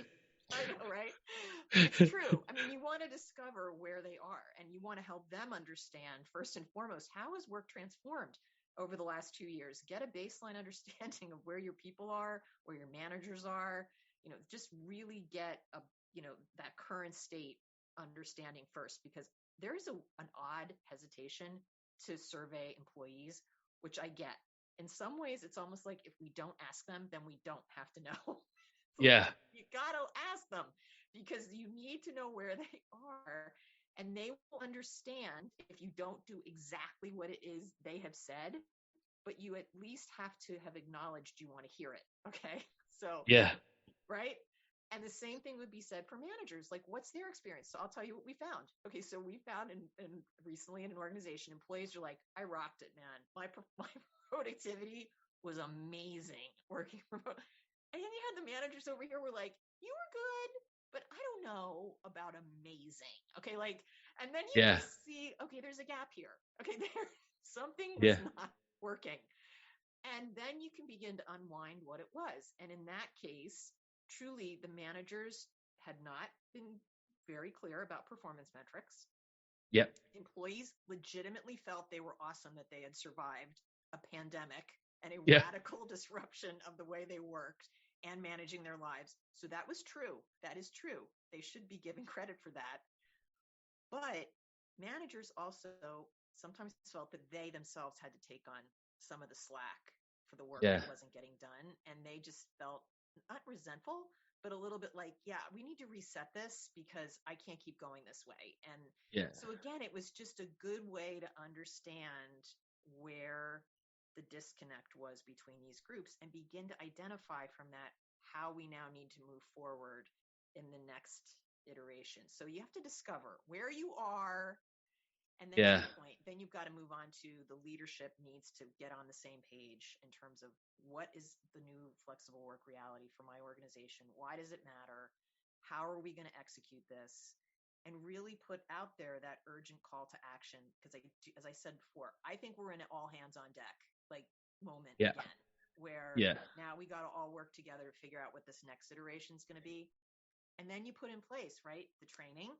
I know, right? It's true. I mean, you want to discover where they are, and you want to help them understand, first and foremost, how has work transformed over the last 2 years? Get a baseline understanding of where your people are, where your managers are, just really get that current state understanding first, because there is an odd hesitation to survey employees, which I get. In some ways, it's almost like if we don't ask them, then we don't have to know. Yeah. You got to ask them, because you need to know where they are, and they will understand if you don't do exactly what it is they have said, but you at least have to have acknowledged you want to hear it. Okay. So, right. And the same thing would be said for managers. Like, what's their experience? So I'll tell you what we found. Okay. So we found in recently in an organization, employees are like, I rocked it, man. My productivity was amazing working remote. And then you had the managers over here were like, you were good, but I don't know about amazing. Okay. Like, and then you can see, okay, there's a gap here. Okay. Something was not working. And then you can begin to unwind what it was. And in that case, truly the managers had not been very clear about performance metrics. Yep. Employees legitimately felt they were awesome, that they had survived a pandemic and a radical disruption of the way they worked and managing their lives. So that was true. That is true. They should be given credit for that. But managers also sometimes felt that they themselves had to take on some of the slack for the work that wasn't getting done. And they just felt not resentful, but a little bit like, yeah, we need to reset this because I can't keep going this way. And so again, it was just a good way to understand where the disconnect was between these groups and begin to identify from that how we now need to move forward in the next iteration. So you have to discover where you are. And then to your point, then you've got to move on to the leadership needs to get on the same page in terms of what is the new flexible work reality for my organization? Why does it matter? How are we going to execute this? And really put out there that urgent call to action. Because as I said before, I think we're in an all hands on deck like moment again, where now we got to all work together to figure out what this next iteration is going to be. And then you put in place, right, the training,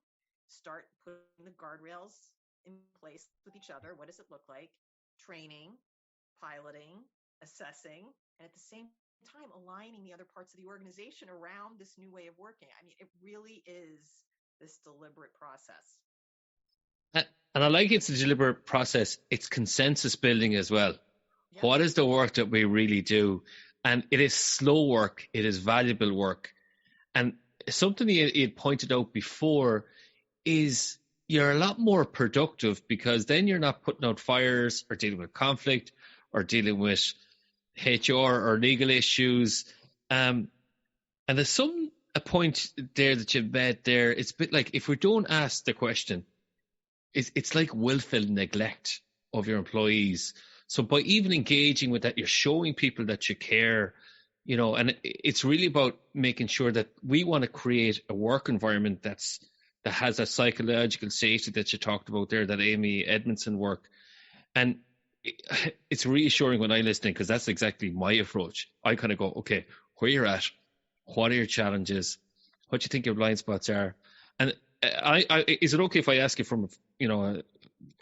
start putting the guardrails in place with each other. What does it look like? Training, piloting, assessing, and at the same time, aligning the other parts of the organization around this new way of working. I mean, it really is this deliberate process. And I like it's a deliberate process. It's consensus building as well. Yep. What is the work that we really do? And it is slow work. It is valuable work. And something you pointed out before is you're a lot more productive because then you're not putting out fires or dealing with conflict or dealing with HR or legal issues. And there's a point there that you've made there. It's a bit like if we don't ask the question, it's like willful neglect of your employees. So by even engaging with that, you're showing people that you care, and it's really about making sure that we want to create a work environment that has a psychological safety that you talked about there, that Amy Edmondson work. And it's reassuring when I listen, because that's exactly my approach. I kind of go, okay, where you're at, what are your challenges, what do you think your blind spots are? And I is it okay if I ask you from a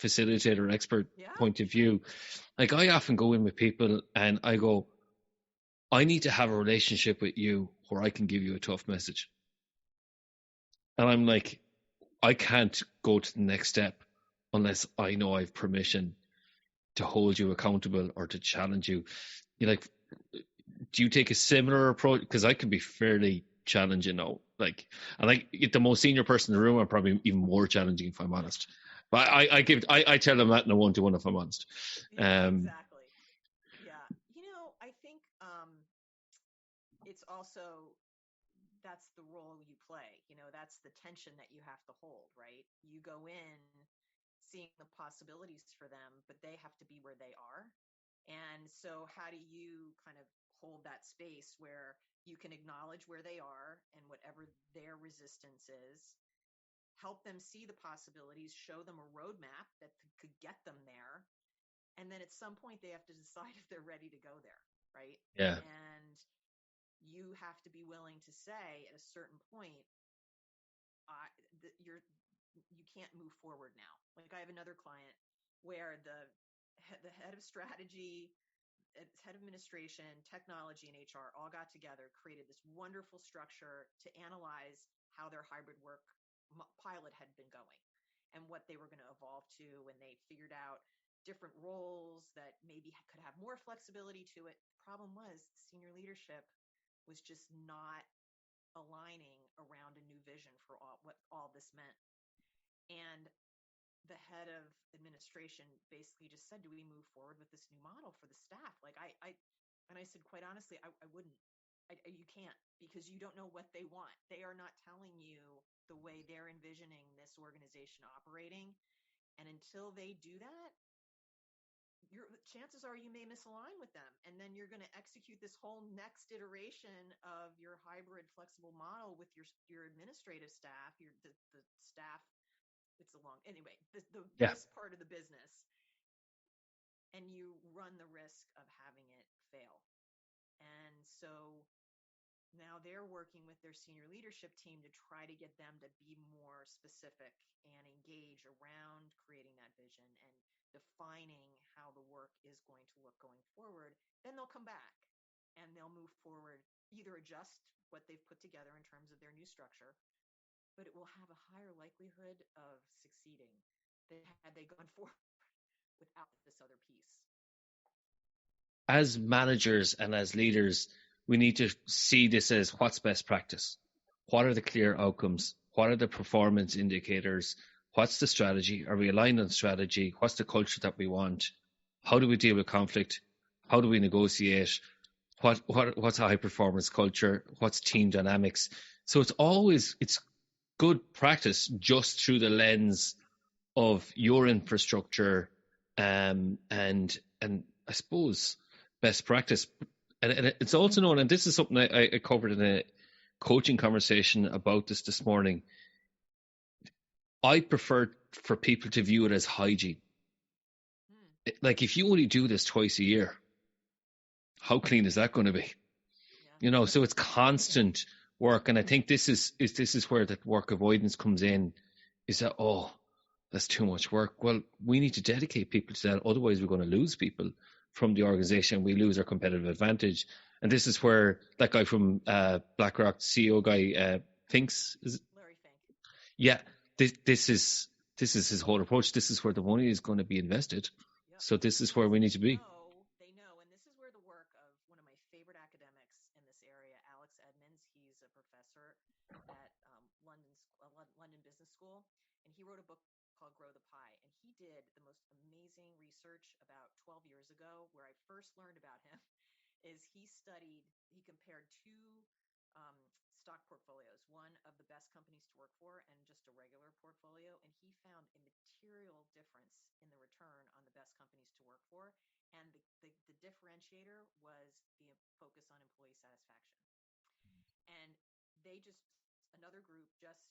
facilitator expert point of view? Like, I often go in with people and I go, I need to have a relationship with you where I can give you a tough message. And I'm like, I can't go to the next step unless I know I have permission to hold you accountable or to challenge you. You're like, do you take a similar approach? Because I can be fairly challenging now. And the most senior person in the room, I'm probably even more challenging if I'm honest. But I tell them that in a 1-to-1 if I'm honest. Exactly. Yeah. I think it's also, that's the role you play. That's the tension that you have to hold, right? You go in seeing the possibilities for them, but they have to be where they are. And so how do you kind of hold that space where you can acknowledge where they are and whatever their resistance is, help them see the possibilities, show them a roadmap that could get them there. And then at some point they have to decide if they're ready to go there, right? Yeah. And you have to be willing to say at a certain point, you can't move forward now. Like, I have another client where the head of strategy, head of administration, technology, and HR all got together, created this wonderful structure to analyze how their hybrid work pilot had been going and what they were going to evolve to. And they figured out different roles that maybe could have more flexibility to it. The problem was senior leadership was just not aligning around a new vision for what all this meant. And the head of administration basically just said, do we move forward with this new model for the staff? Like, I said, quite honestly, I wouldn't. You can't, because you don't know what they want. They are not telling you the way they're envisioning this organization operating. And until they do that, chances are you may misalign with them. And then you're going to execute this whole next iteration of your hybrid flexible model with your administrative staff, the staff. It's this part of the business, and you run the risk of having it fail. And so now they're working with their senior leadership team to try to get them to be more specific and engage around creating that vision and defining how the work is going to look going forward. Then they'll come back and they'll move forward, either adjust what they've put together in terms of their new structure, but it will have a higher likelihood of succeeding than had they gone forward without this other piece. as managers and as leaders, we need to see this as what's best practice. What are the clear outcomes? What are the performance indicators? What's the strategy? Are we aligned on strategy? What's the culture that we want? How do we deal with conflict? How do we negotiate? What's a high performance culture? What's team dynamics? So it's good practice just through the lens of your infrastructure, and I suppose best practice. And it's also known, and this is something I covered in a coaching conversation about this morning. I prefer for people to view it as hygiene. Like, if you only do this twice a year, how clean is that going to be? Yeah. So it's constant work. And I think this is where that work avoidance comes in, is that, that's too much work. Well, we need to dedicate people to that. Otherwise, we're going to lose people from the organization. We lose our competitive advantage. And this is where that guy from BlackRock, CEO guy, thinks. Larry Fink. Yeah, this is his whole approach. This is where the money is going to be invested. Yep. So this is where we need to be. They know, and this is where the work of one of my favorite academics in this area, Alex Edmonds, he's a professor at London Business School, and he wrote a book called Grow the Pie, and he did the most amazing research about 12 years ago. Where I first learned about him is he compared two stock portfolios, one of the best companies to work for and just a regular portfolio, and he found a material difference in the return on the best companies to work for, and the differentiator was the focus on employee satisfaction. And another group just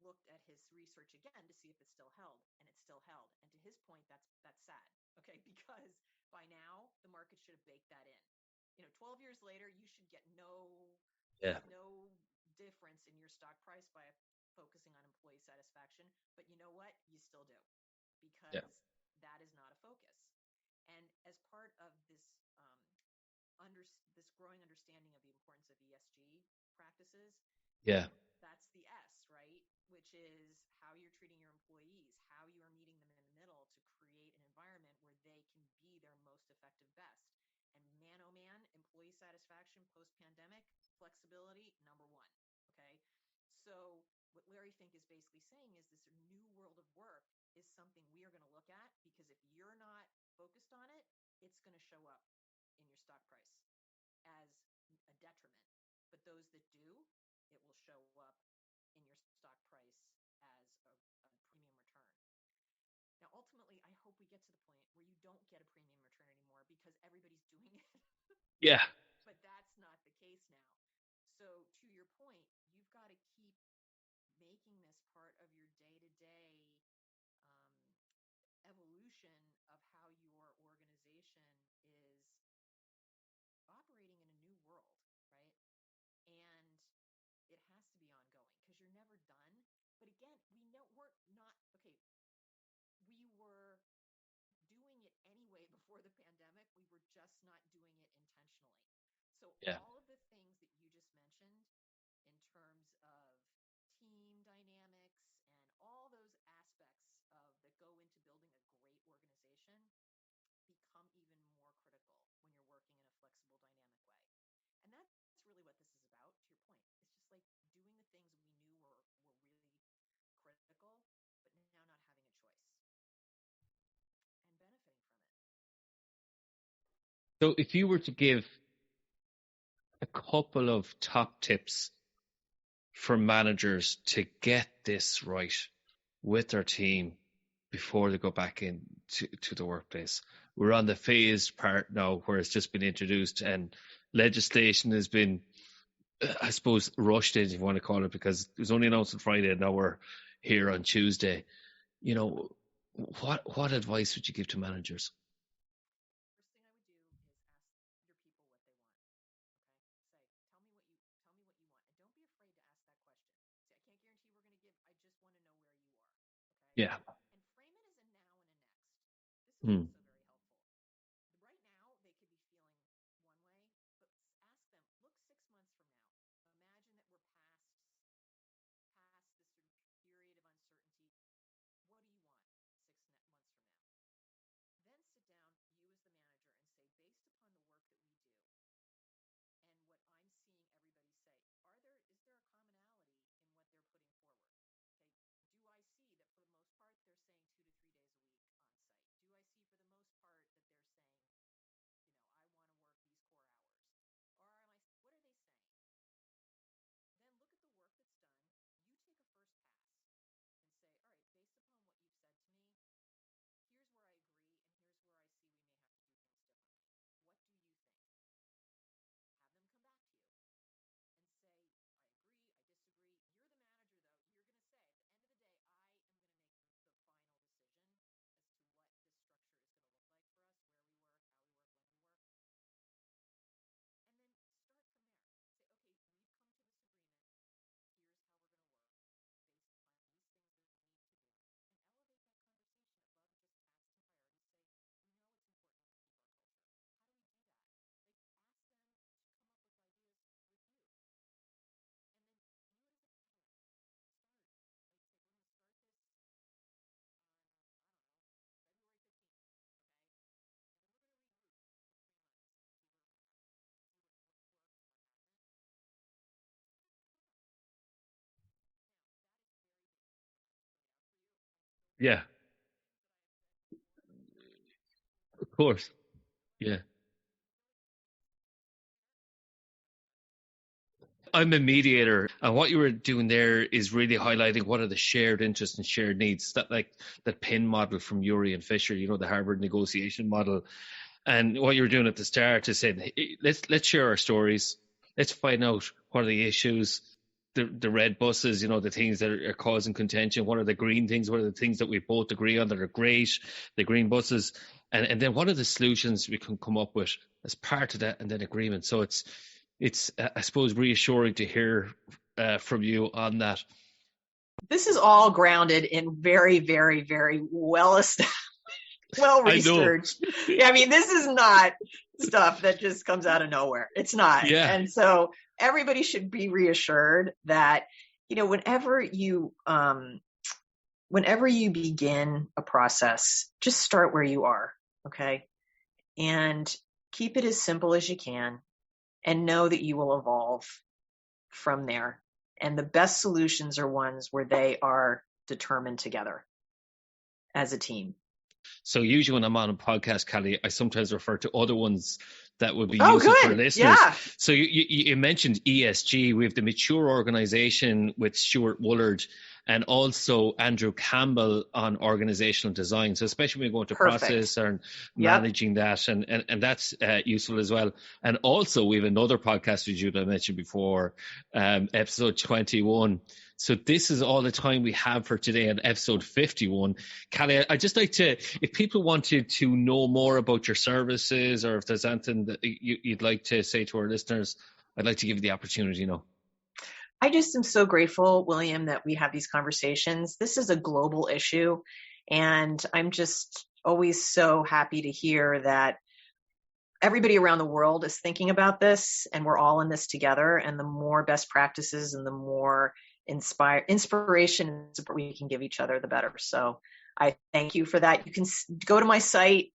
looked at his research again to see if it still held, and it still held. And to his point, that's sad, okay? Because by now the market should have baked that in. 12 years later, you should get no difference in your stock price by focusing on employee satisfaction. But you know what? You still do, because that is not a focus. And as part of this this growing understanding of the importance of ESG practices, that's the S, right? Which is how you're treating your employees, how you are meeting them in the middle to create an environment where they can be their most effective best. And man, oh man, employee satisfaction post-pandemic, flexibility, number one, okay? So what Larry Fink is basically saying is this new world of work is something we are going to look at, because if you're not focused on it, it's going to show up in your stock price as a detriment. But those that do, it will show up in your stock price as a premium return. Now, ultimately, I hope we get to the point where you don't get a premium return anymore because everybody's doing it. Yeah. But that's not the case now. So to your point, you've got to keep making this part of your day-to-day evolution of how your organization is operating in a new world, right? And it has to be ongoing, because you're never done. But again, we know we're not, okay, we were doing it anyway before the pandemic. We were just not doing it intentionally. So all of the things that you just mentioned in terms of team dynamics and all those aspects that go into building a great organization become even more critical when you're working in a flexible, dynamic way. And that's really what this is about, to your point. It's just like doing the things we knew were really critical, but now not having a choice and benefiting from it. So if you were to give a couple of top tips for managers to get this right with their team before they go back into the workplace. We're on the phased part now where it's just been introduced, and legislation has been, I suppose, rushed in, if you want to call it, because it was only announced on Friday and now we're here on Tuesday. What advice would you give to managers? First thing I would do is ask your people what they want. Okay? Tell me what you want. And don't be afraid to ask that question. See, I can't guarantee we're going to give, I just want to know where you are. Okay? Yeah. And frame it as a now and a next. This is also very helpful. Right now, they could be feeling one way, but ask them, look 6 months from now. Imagine that we're past this sort of period of uncertainty. What do you want 6 months from now? Then sit down, you as the manager, and say, based upon Yeah. Of course. Yeah. I'm a mediator, and what you were doing there is really highlighting what are the shared interests and shared needs. That like that PIN model from Urey and Fisher, the Harvard negotiation model. And what you were doing at the start is saying, hey, let's share our stories. Let's find out what are the issues, the red buses, the things that are causing contention. What are the green things? What are the things that we both agree on that are great? The green buses, and then what are the solutions we can come up with as part of that, and then agreement. So it's I suppose reassuring to hear from you on that. This is all grounded in very, very, very well researched. I mean, this is not stuff that just comes out of nowhere. It's not. Yeah. And so everybody should be reassured that, whenever you begin a process, just start where you are. Okay. And keep it as simple as you can, and know that you will evolve from there. And the best solutions are ones where they are determined together as a team. So usually when I'm on a podcast, Cali, I sometimes refer to other ones that would be useful for listeners. Yeah. So you mentioned ESG. We have the Mature Organization with Stuart Woolard, and also Andrew Campbell on organizational design. So especially when we go into process and managing that, and that's useful as well. And also we have another podcast with you that I mentioned before, episode 21. So this is all the time we have for today on episode 51. Cali, I'd just like to, if people wanted to know more about your services, or if there's anything that you'd like to say to our listeners, I'd like to give you the opportunity now. I just am so grateful, William, that we have these conversations. This is a global issue, and I'm just always so happy to hear that everybody around the world is thinking about this, and we're all in this together. And the more best practices and the more inspiration and support we can give each other, the better. So I thank you for that. You can go to my site,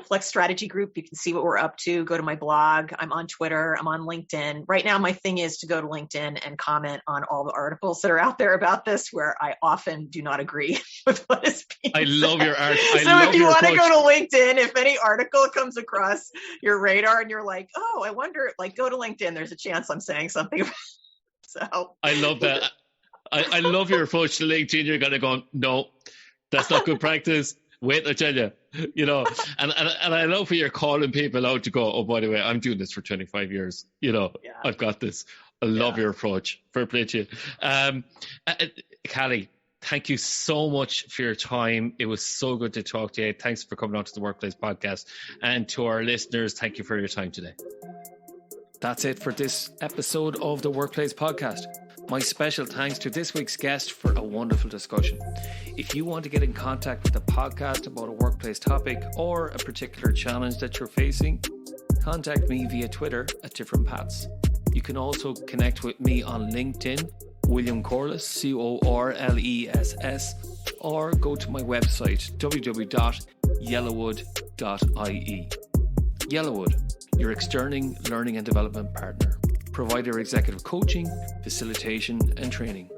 Flex Strategy Group. You can see what we're up to. Go to my blog. I'm on Twitter. I'm on LinkedIn. Right now, my thing is to go to LinkedIn and comment on all the articles that are out there about this, where I often do not agree with what is being said. I love your art. So if you want to go to LinkedIn, if any article comes across your radar and you're like, oh, I wonder, go to LinkedIn. There's a chance I'm saying something about it. So I love that. I love your approach to LinkedIn. You're going to go, no, that's not good practice. Wait, I tell you, and I love when you're calling people out to go, oh, by the way, I'm doing this for 25 years. I've got this. I love your approach. Fair play to you. Cali, thank you so much for your time. It was so good to talk to you. Thanks for coming on to the Workplace Podcast. And to our listeners, thank you for your time today. That's it for this episode of the Workplace Podcast. My special thanks to this week's guest for a wonderful discussion. If you want to get in contact with the podcast about a workplace topic or a particular challenge that you're facing, contact me via Twitter at different paths. You can also connect with me on LinkedIn, William Corless, Corless, or go to my website, www.yellowwood.ie. Yellowwood, your external learning and development partner. Provider executive coaching, facilitation, and training.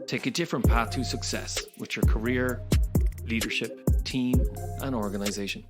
Take a different path to success with your career, leadership, team, and organization.